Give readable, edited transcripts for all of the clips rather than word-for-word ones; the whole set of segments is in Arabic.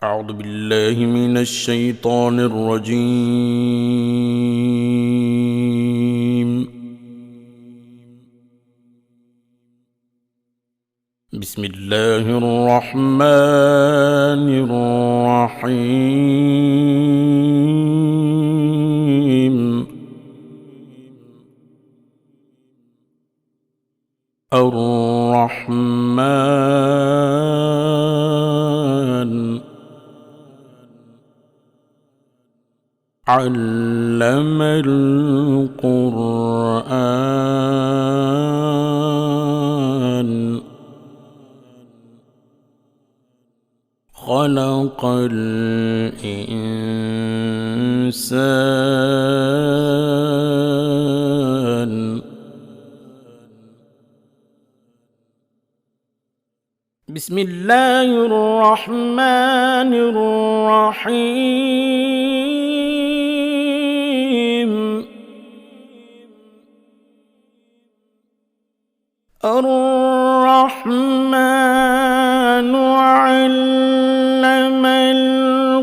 أعوذ بالله من الشيطان الرجيم. بسم الله الرحمن الرحيم. الرحمن علم القرآن خلق الإنسان. بسم الله الرحمن الرحيم. الرحمن علم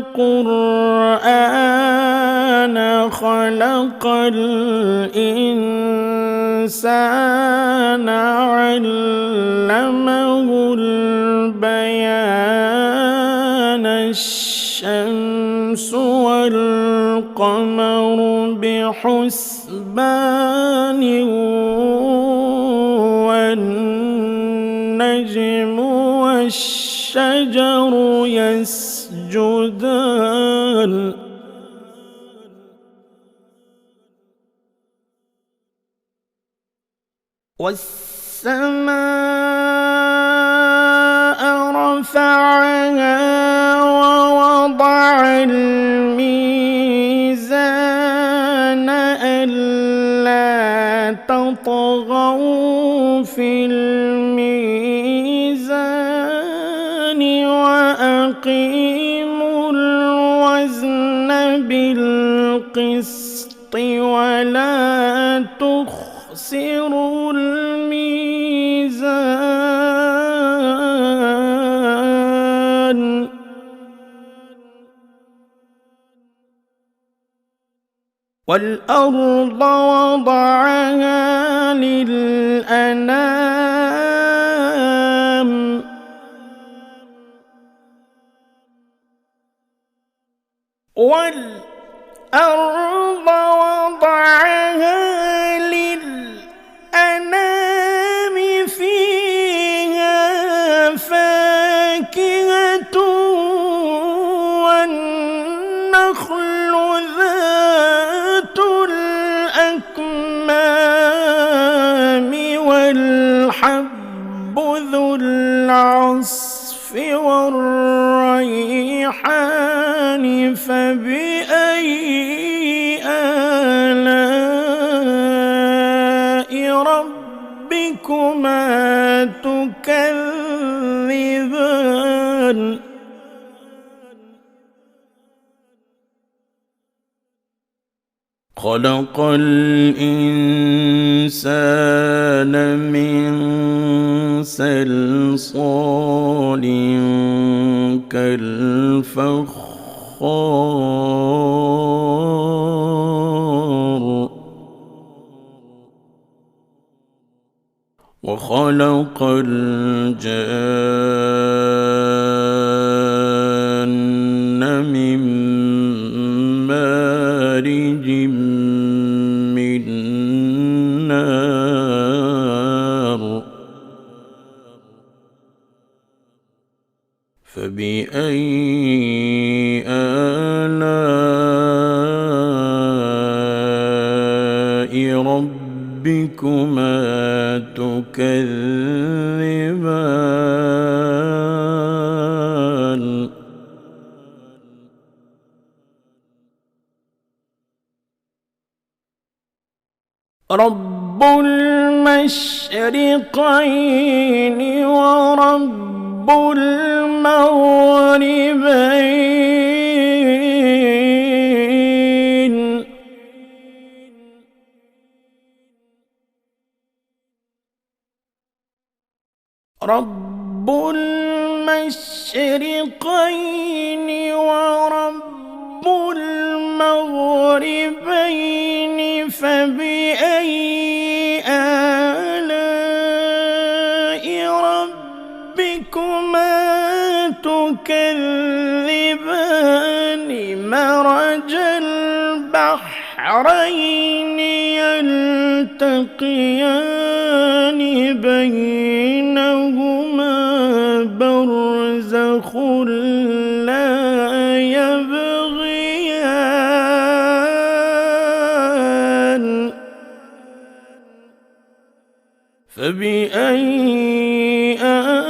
القرآن خلق الإنسان علمه البيان. الشمس والقمر بحسبان والنجم والشجر يسجدان. والسماء رفعها ووضع الميزان ألا تطغوا في الميزان وأقيموا الوزن بالقسط ولا تخسروا الميزان. والأرض وضعها للأنام والأرض وضعها للأنام فيها فاكهة والنخل ذات الأكمام والحب ذو العصف والريحان. فبأي آلاء ربكما تكذبان. خلق الإنسان من صلصال كالفخار وخلق الجان من مارج من نار. فبأي آلاء ربكما تكذبان. رب المشرقين ورب المغربين. رب المشرقين المشرقين ورب المغربين فبأي آلاء ربكما تكذبان مرج البحرين يلتقيان بينهما برزخ لا يبغيان فبأي آلاء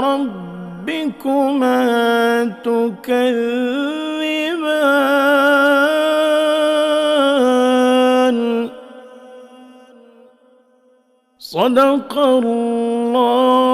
ربكما تكذبان صدق الله